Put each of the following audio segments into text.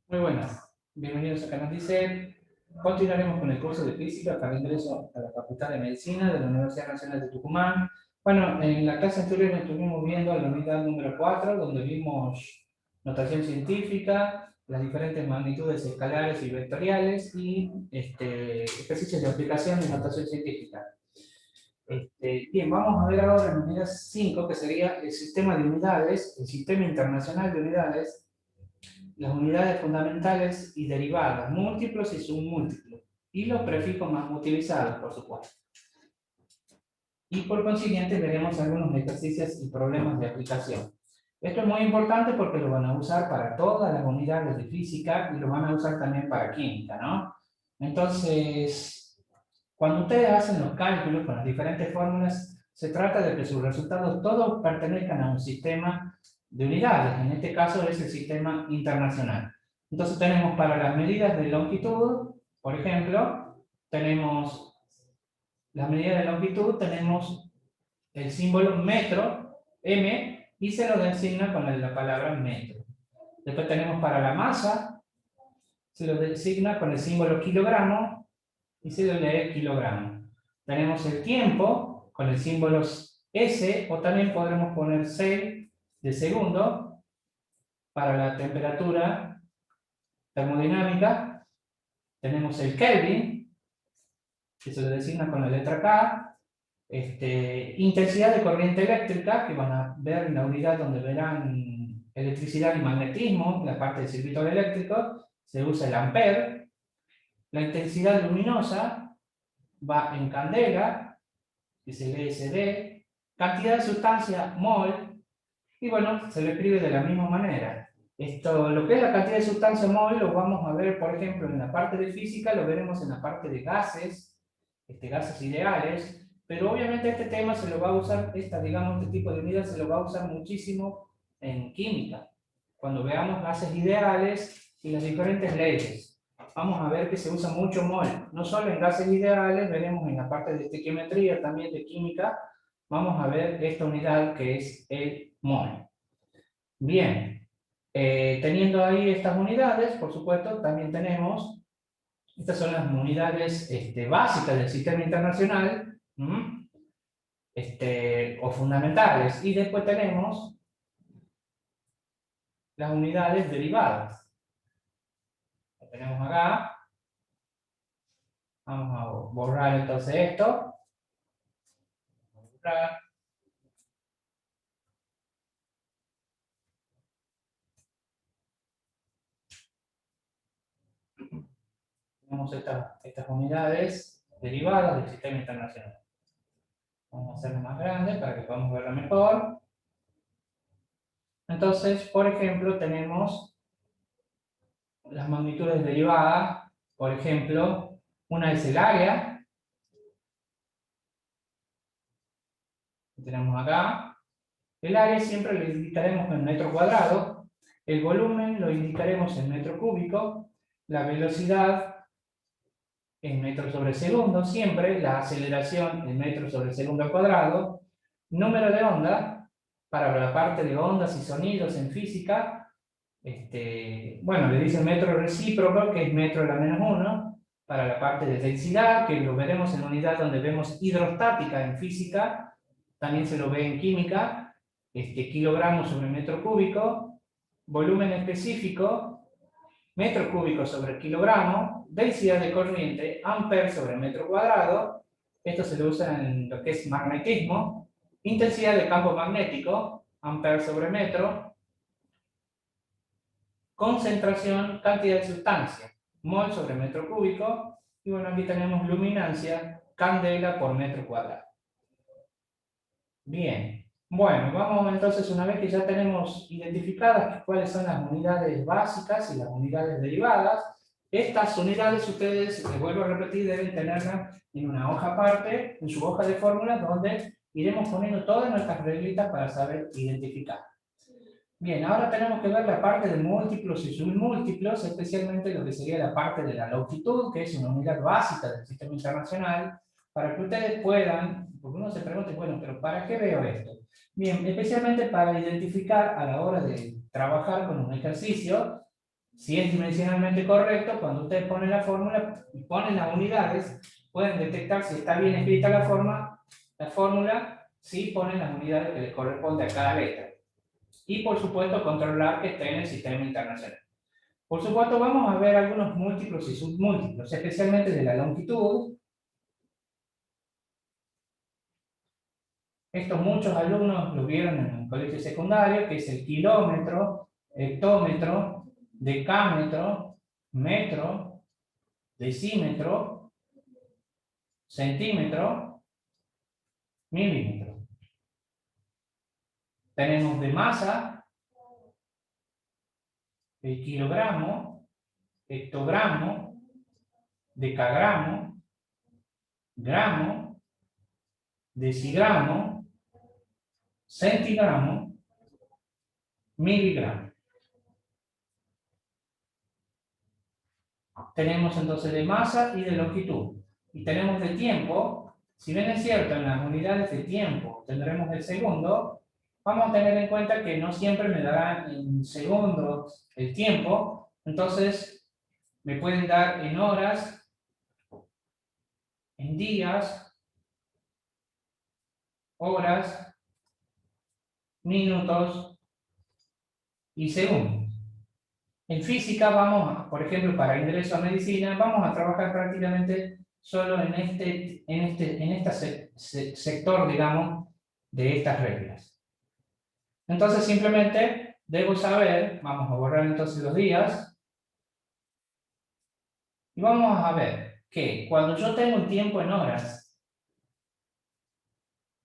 Muy buenas, bienvenidos a Canal DICET. Continuaremos con el curso de física para ingreso a la Facultad de Medicina de la Universidad Nacional de Tucumán. Bueno, en la clase anterior estuvimos viendo la unidad número 4, donde vimos notación científica, las diferentes magnitudes escalares y vectoriales y ejercicios de aplicación de notación científica. Bien, vamos a ver ahora la unidad 5, que sería el sistema de unidades, el sistema internacional de unidades, las unidades fundamentales y derivadas, múltiplos y submúltiplos, y los prefijos más utilizados, por supuesto. Y por consiguiente veremos algunos ejercicios y problemas de aplicación. Esto es muy importante porque lo van a usar para todas las unidades de física y lo van a usar también para química, ¿no? Entonces, cuando ustedes hacen los cálculos con las diferentes fórmulas, se trata de que sus resultados todos pertenezcan a un sistema de unidades. En este caso es el sistema internacional. Entonces tenemos para las medidas de longitud, por ejemplo, tenemos las medidas de longitud, tenemos el símbolo metro, M, y se lo designa con la palabra metro. Después tenemos para la masa, se lo designa con el símbolo kilogramo, y se lo lee kilogramo. Tenemos el tiempo, con el símbolo S, o también podremos poner 6 de segundo, para la temperatura termodinámica. Tenemos el Kelvin, que se lo designa con la letra K. Intensidad de corriente eléctrica, que van a ver en la unidad donde verán electricidad y magnetismo, la parte del circuito eléctrico, se usa el ampere. La intensidad luminosa va en candela, que se lee SD. Cantidad de sustancia, mol, y bueno, se lo escribe de la misma manera. Lo que es la cantidad de sustancia mol lo vamos a ver, por ejemplo, en la parte de física, lo veremos en la parte de gases, gases ideales, pero obviamente este tema se lo va a usar, digamos, este tipo de unidad se lo va a usar muchísimo en química, cuando veamos gases ideales y las diferentes leyes. Vamos a ver que se usa mucho mol, no solo en gases ideales, veremos en la parte de estequiometría, también de química, vamos a ver esta unidad que es el mol. Bien, teniendo ahí estas unidades, por supuesto, también tenemos, estas son las unidades básicas del sistema internacional, o fundamentales, y después tenemos las unidades derivadas. Lo tenemos acá. Vamos a borrar entonces esto. Borrar. Tenemos estas unidades derivadas del sistema internacional. Vamos a hacerlo más grande para que podamos verlo mejor. Entonces, por ejemplo, tenemos las magnitudes derivadas. Por ejemplo, una es el área. Que tenemos acá. El área siempre lo indicaremos en metro cuadrado. El volumen lo indicaremos en metro cúbico. La velocidad en metros sobre segundo, siempre. La aceleración en metros sobre segundo al cuadrado. Número de onda, para la parte de ondas y sonidos en física. Bueno, le dice metro recíproco, que es metro a la menos 1. Para la parte de densidad, que lo veremos en unidad donde vemos hidrostática en física, también se lo ve en química, kilogramos sobre metro cúbico. Volumen específico, metro cúbico sobre kilogramo. Densidad de corriente, amper sobre metro cuadrado. Esto se lo usa en lo que es magnetismo. Intensidad de campo magnético, amper sobre metro. Concentración, cantidad de sustancia, mol sobre metro cúbico. Y bueno, aquí tenemos luminancia, candela por metro cuadrado. Bien, bueno, vamos entonces, una vez que ya tenemos identificadas cuáles son las unidades básicas y las unidades derivadas, estas unidades ustedes, les vuelvo a repetir, deben tenerlas en una hoja aparte, en su hoja de fórmulas, donde iremos poniendo todas nuestras reglitas para saber identificar. Bien, ahora tenemos que ver la parte de múltiplos y submúltiplos, especialmente lo que sería la parte de la longitud, que es una unidad básica del sistema internacional, para que ustedes puedan, porque uno se pregunte, bueno, pero ¿para qué veo esto? Bien, especialmente para identificar a la hora de trabajar con un ejercicio, Si es dimensionalmente correcto, cuando ustedes ponen la fórmula y ponen las unidades, pueden detectar si está bien escrita la fórmula, si ponen las unidades que les corresponde a cada letra. Y por supuesto, controlar que esté en el sistema internacional. Por supuesto, vamos a ver algunos múltiplos y submúltiplos, especialmente de la longitud. Esto muchos alumnos lo vieron en el colegio secundario, que es el kilómetro, hectómetro, decámetro, metro, decímetro, centímetro, milímetro. Tenemos de masa el kilogramo, hectogramo, decagramo, gramo, decigramo, centigramo, miligramo. Tenemos entonces de masa y de longitud. Y tenemos de tiempo. Si bien es cierto, en las unidades de tiempo tendremos el segundo, vamos a tener en cuenta que no siempre me darán en segundos el tiempo. Entonces, me pueden dar en horas, en días, horas, minutos y segundos. En física por ejemplo, para ingreso a medicina, vamos a trabajar prácticamente solo en este sector, digamos, de estas reglas. Entonces simplemente debo saber, vamos a borrar entonces los días, y vamos a ver que cuando yo tengo un tiempo en horas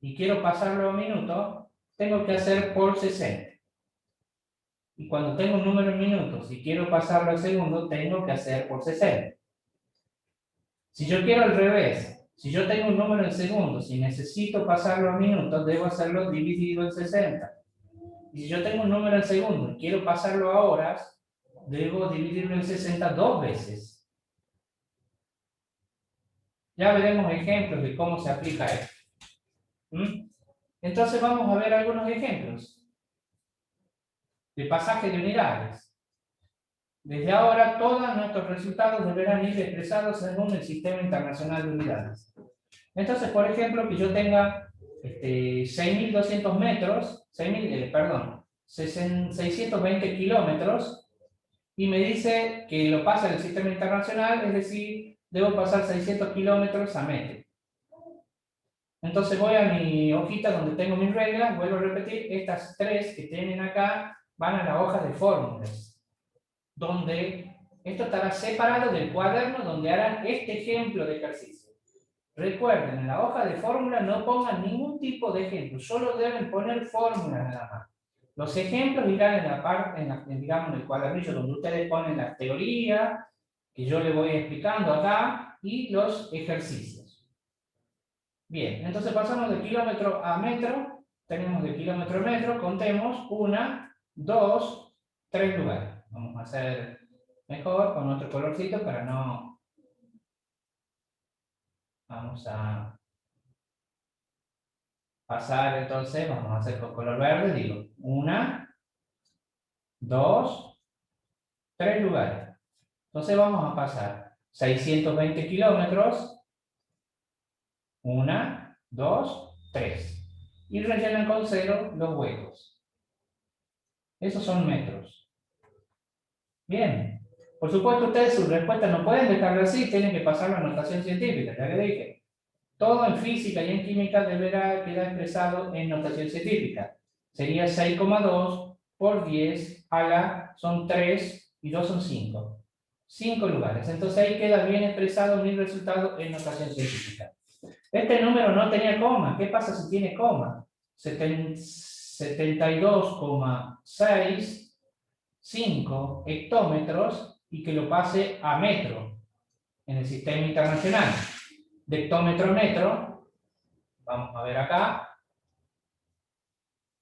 y quiero pasarlo a minutos, tengo que hacer por 60. Y cuando tengo un número en minutos y quiero pasarlo a segundo, tengo que hacer por 60. Si yo quiero al revés, si yo tengo un número en segundos y necesito pasarlo a minutos, debo hacerlo dividido en 60. Y si yo tengo un número en segundos y quiero pasarlo a horas, debo dividirlo en 60 dos veces. Ya veremos ejemplos de cómo se aplica esto. Entonces vamos a ver algunos ejemplos de pasaje de unidades. Desde ahora, todos nuestros resultados deberán ir expresados según el Sistema Internacional de Unidades. Entonces, por ejemplo, que yo tenga 6.200 metros, 620 kilómetros, y me dice que lo pasa en el Sistema Internacional, es decir, debo pasar 600 kilómetros a metro. Entonces voy a mi hojita donde tengo mis reglas, vuelvo a repetir, estas tres que tienen acá van a la hoja de fórmulas, donde esto estará separado del cuaderno donde harán este ejemplo de ejercicio. Recuerden, en la hoja de fórmula no pongan ningún tipo de ejemplo, solo deben poner fórmulas nada más. Los ejemplos irán en la parte, digamos, en el cuadernillo donde ustedes ponen la teoría, que yo les voy explicando acá, y los ejercicios. Bien, entonces pasamos de kilómetro a metro, tenemos de kilómetro a metro, contemos 1, 2, 3 lugares. Vamos a hacer mejor con otro colorcito para no... Vamos a pasar entonces, vamos a hacer con color verde, digo 1, 2, 3 lugares. Entonces vamos a pasar 620 kilómetros, 1, 2, 3. Y rellenan con 0 los huecos. Esos son metros. Bien. Por supuesto, ustedes sus respuestas no pueden dejarlo así, tienen que pasarlo a notación científica, ya que dije. Todo en física y en química deberá quedar expresado en notación científica. Sería 6,2 por 10 a la, son 3 y 2 son 5. 5 lugares. Entonces ahí queda bien expresado mi resultado en notación científica. Este número no tenía coma. ¿Qué pasa si tiene coma? 72,65 hectómetros y que lo pase a metro en el sistema internacional. De hectómetro a metro, vamos a ver acá,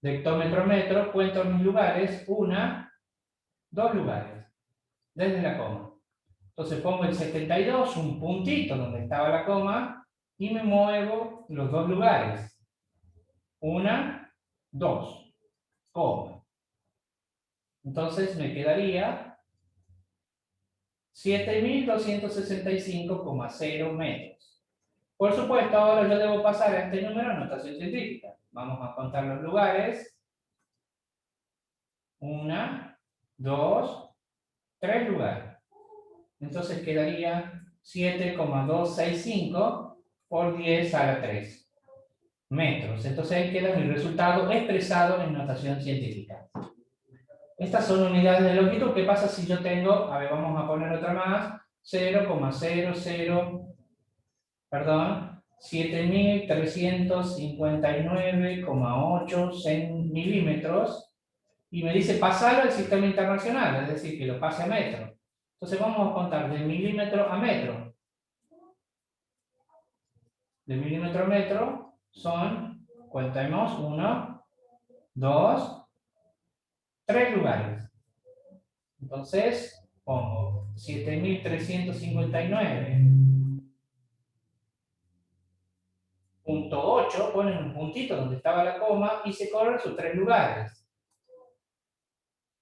de hectómetro a metro, cuento mis lugares, 1, 2 lugares, desde la coma. Entonces pongo el 72, un puntito donde estaba la coma, y me muevo los 2 lugares. 1, 2, coma. Entonces me quedaría 7.265,0 metros. Por supuesto, ahora yo debo pasar a este número a notación científica. Vamos a contar los lugares. 1, 2, 3 lugares. Entonces quedaría 7,265 por 10 a la 3 metros. Entonces ahí queda mi resultado expresado en notación científica. Estas son unidades de longitud. ¿Qué pasa si yo tengo, a ver, vamos a poner otra más, 7,359,8 milímetros, y me dice pasarlo al sistema internacional, es decir, que lo pase a metro. Entonces vamos a contar de milímetro a metro. De milímetro a metro son, contemos, 1, 2, 3 lugares. Entonces, pongo 7.359.8, ponen un puntito donde estaba la coma y se corren sus 3 lugares.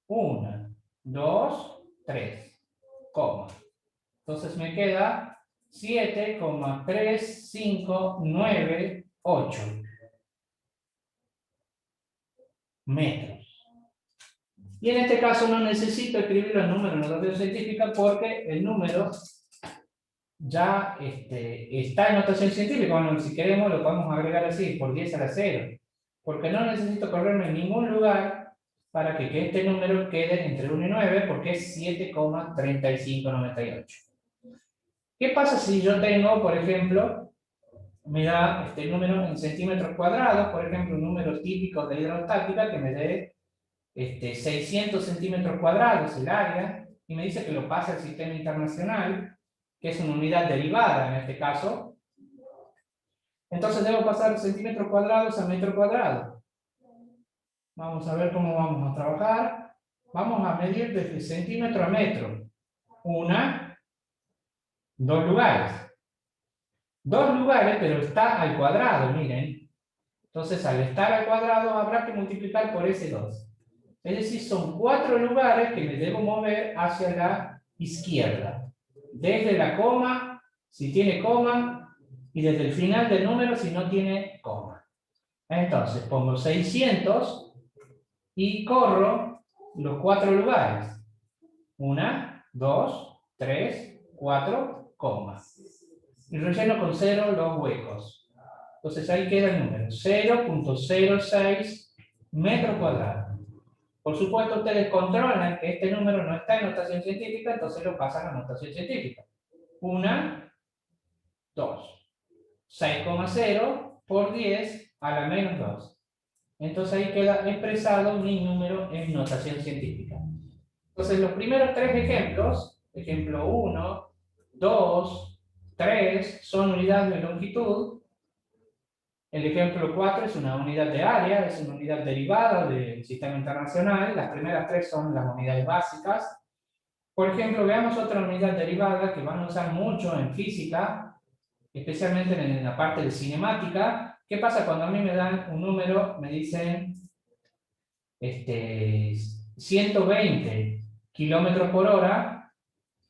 1, 2, 3, coma. Entonces me queda 7,3598 metros. Y en este caso no necesito escribir los números en notación científica porque el número ya está en notación científica. Bueno, si queremos lo podemos agregar así, por 10 a la 0. Porque no necesito correrme en ningún lugar para que este número quede entre 1 y 9, porque es 7,3598. ¿Qué pasa si yo tengo, por ejemplo, me da este número en centímetros cuadrados, por ejemplo, un número típico de hidrostática que me dé 600 centímetros cuadrados el área, y me dice que lo pase al sistema internacional, que es una unidad derivada en este caso? Entonces debo pasar centímetros cuadrados a metro cuadrado. Vamos a ver cómo vamos a trabajar. Vamos a medir desde centímetro a metro. 1, 2 lugares. 2 lugares, pero está al cuadrado, miren. Entonces, al estar al cuadrado, habrá que multiplicar por ese 2. Es decir, son 4 lugares que me debo mover hacia la izquierda. Desde la coma, si tiene coma, y desde el final del número, si no tiene coma. Entonces, pongo 600 y corro los 4 lugares. 1, 2, 3, 4, comas. Y relleno con 0 los huecos. Entonces ahí queda el número, 0.06 metro cuadrado. Por supuesto, ustedes controlan que este número no está en notación científica, entonces lo pasan a notación científica. 1, 2, 6,0 por 10 a la menos 2. Entonces ahí queda expresado mi número en notación científica. Entonces los primeros 3 ejemplos, ejemplo 1, 2, 3, son unidades de longitud. El ejemplo 4 es una unidad de área, es una unidad derivada del sistema internacional. Las primeras 3 son las unidades básicas. Por ejemplo, veamos otra unidad derivada que van a usar mucho en física, especialmente en la parte de cinemática. ¿Qué pasa cuando a mí me dan un número, me dicen 120 kilómetros por hora,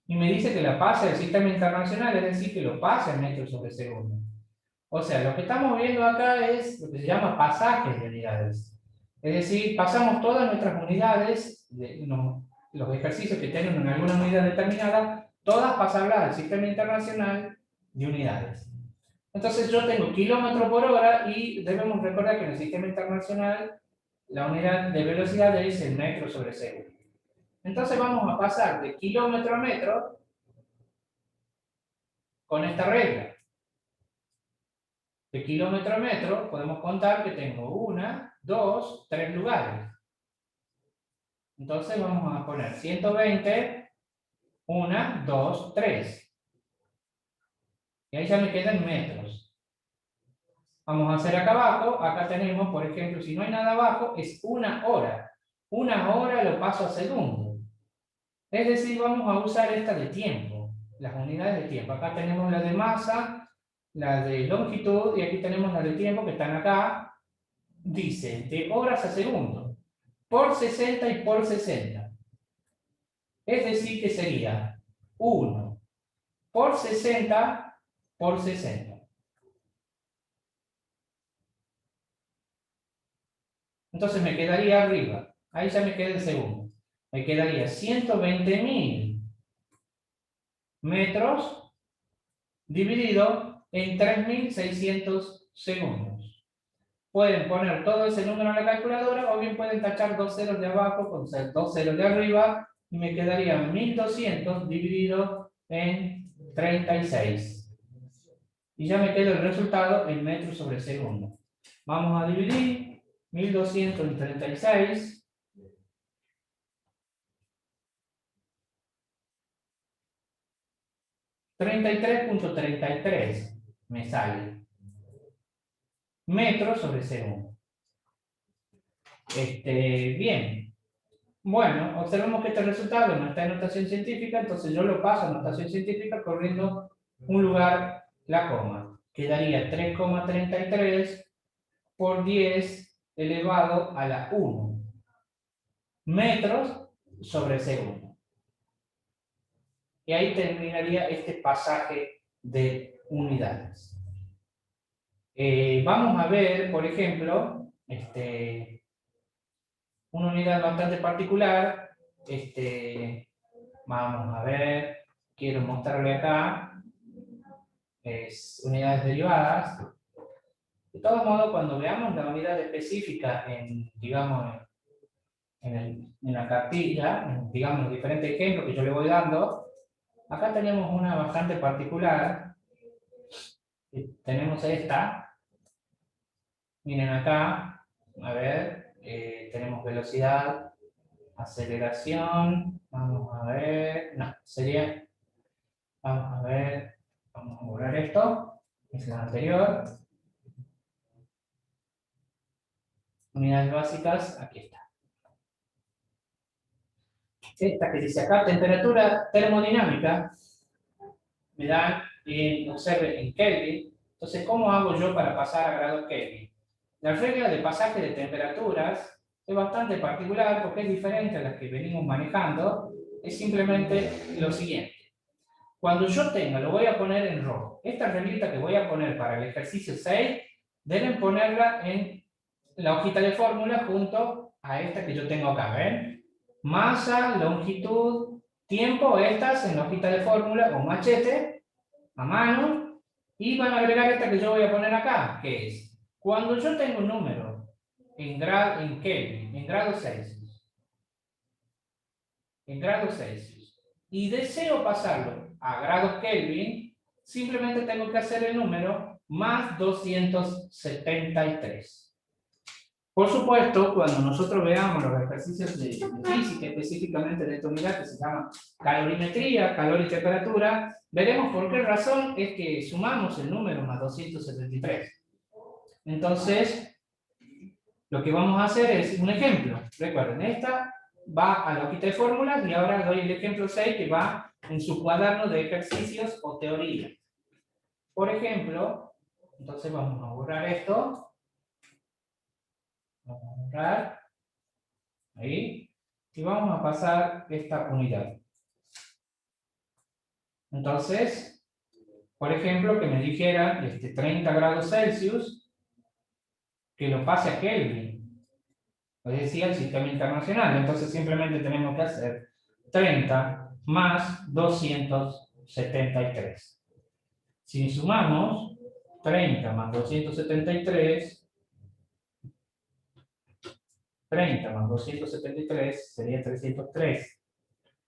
y me dice que la pase al sistema internacional, es decir, que lo pase a metros sobre segundo? O sea, lo que estamos viendo acá es lo que se llama pasajes de unidades. Es decir, pasamos todas nuestras unidades, los ejercicios que tienen en alguna unidad determinada, todas pasarlas al sistema internacional de unidades. Entonces yo tengo kilómetro por hora y debemos recordar que en el sistema internacional la unidad de velocidad es el metro sobre segundo. Entonces vamos a pasar de kilómetro a metro con esta regla. De kilómetro a metro podemos contar que tengo 1, 2, 3 lugares. Entonces vamos a poner 120, 1, 2, 3. Y ahí ya me quedan metros. Vamos a hacer acá abajo, acá tenemos, por ejemplo, si no hay nada abajo, es 1 hora. 1 hora lo paso a segundo. Es decir, vamos a usar esta de tiempo, las unidades de tiempo. Acá tenemos la de masa, la de longitud, y aquí tenemos la de tiempo que están acá. Dice de horas a segundo, por 60 y por 60. Es decir, que sería 1 por 60 por 60. Entonces me quedaría arriba, ahí ya me queda el segundo, me quedaría 120.000 metros dividido en 3.600 segundos. Pueden poner todo ese número en la calculadora o bien pueden tachar dos ceros de abajo con dos ceros de arriba y me quedaría 1.200 dividido en 36. Y ya me queda el resultado en metros sobre segundo. Vamos a dividir 1.200 en 36. 33.33 me sale. Metros sobre segundo. Bien. Bueno, observemos que este resultado no está en notación científica, entonces yo lo paso a notación científica corriendo un lugar la coma. Quedaría 3,33 por 10 elevado a la 1 metros sobre segundo. Y ahí terminaría este pasaje de unidades. Vamos a ver, por ejemplo, una unidad bastante particular. Vamos a ver, quiero mostrarle acá, es unidades derivadas. De todos modos, cuando veamos la unidad específica digamos, en la cartilla, digamos, los diferentes ejemplos que yo le voy dando, acá tenemos una bastante particular. Tenemos esta. Miren acá, a ver, tenemos velocidad, aceleración, vamos a ver, no, sería, vamos a ver, vamos a borrar esto, es la anterior. Unidades básicas, aquí está. Esta que dice acá, temperatura termodinámica, me dan, observe, en Kelvin. Entonces, ¿cómo hago yo para pasar a grados Kelvin? La regla de pasaje de temperaturas es bastante particular porque es diferente a las que venimos manejando. Es simplemente lo siguiente. Cuando yo tenga, lo voy a poner en rojo. Esta reglita que voy a poner para el ejercicio 6, deben ponerla en la hojita de fórmula junto a esta que yo tengo acá, ¿ven? Masa, longitud, tiempo, estas en la hojita de fórmula o machete, a mano, y van a agregar esta que yo voy a poner acá, que es, cuando yo tengo un número en Kelvin, en grados Celsius, y deseo pasarlo a grados Kelvin, simplemente tengo que hacer el número más 273. Por supuesto, cuando nosotros veamos los ejercicios de física, específicamente de esta unidad que se llama calorimetría, calor y temperatura, veremos por qué razón es que sumamos el número más 273. Entonces, lo que vamos a hacer es un ejemplo. Recuerden, esta va a la hojita de fórmulas y ahora doy el ejemplo 6 que va en su cuaderno de ejercicios o teoría. Por ejemplo, entonces vamos a borrar esto. Vamos a borrar. Ahí. Y vamos a pasar esta unidad. Entonces, por ejemplo, que me dijera 30 grados Celsius, que lo pase a Kelvin. Lo decía el sistema internacional. Entonces simplemente tenemos que hacer 30 más 273. Si sumamos 30 más 273, 30 más 273 sería 303.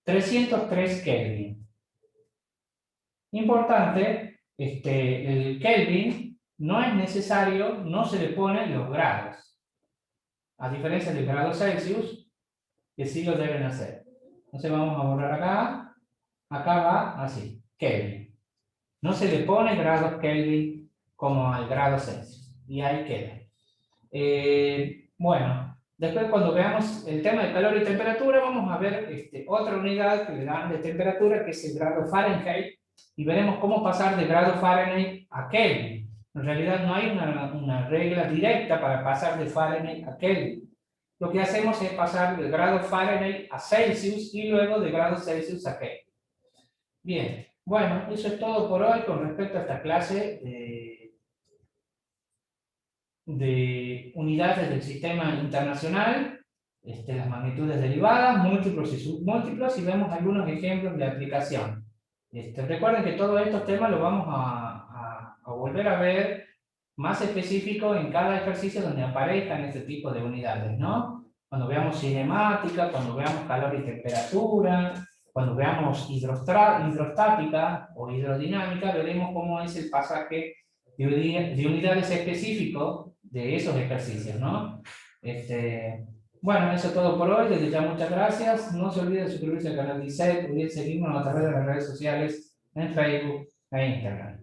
303 Kelvin. Importante, el Kelvin no es necesario, no se le ponen los grados. A diferencia del grado Celsius, que sí lo deben hacer. Entonces vamos a borrar acá. Acá va así, Kelvin. No se le pone grados Kelvin como al grado Celsius. Y ahí queda. Bueno, después cuando veamos el tema de calor y temperatura, vamos a ver otra unidad que le dan de temperatura, que es el grado Fahrenheit, y veremos cómo pasar de grado Fahrenheit a Kelvin. En realidad no hay una regla directa para pasar de Fahrenheit a Kelvin. Lo que hacemos es pasar de grado Fahrenheit a Celsius y luego de grado Celsius a Kelvin. Bien, bueno, eso es todo por hoy con respecto a esta clase de unidades del sistema internacional, las magnitudes derivadas, múltiplos y submúltiplos, y vemos algunos ejemplos de aplicación. Recuerden que todos estos temas los vamos a volver a ver más específico en cada ejercicio donde aparezcan este tipo de unidades, ¿no? Cuando veamos cinemática, cuando veamos calor y temperatura, cuando veamos hidrostática o hidrodinámica, veremos cómo es el pasaje de unidades específicos de esos ejercicios, ¿no? Bueno, eso es todo por hoy. Desde ya muchas gracias. No se olviden de suscribirse al canal de ISET, olviden seguirnos a través de las redes sociales en Facebook e Instagram.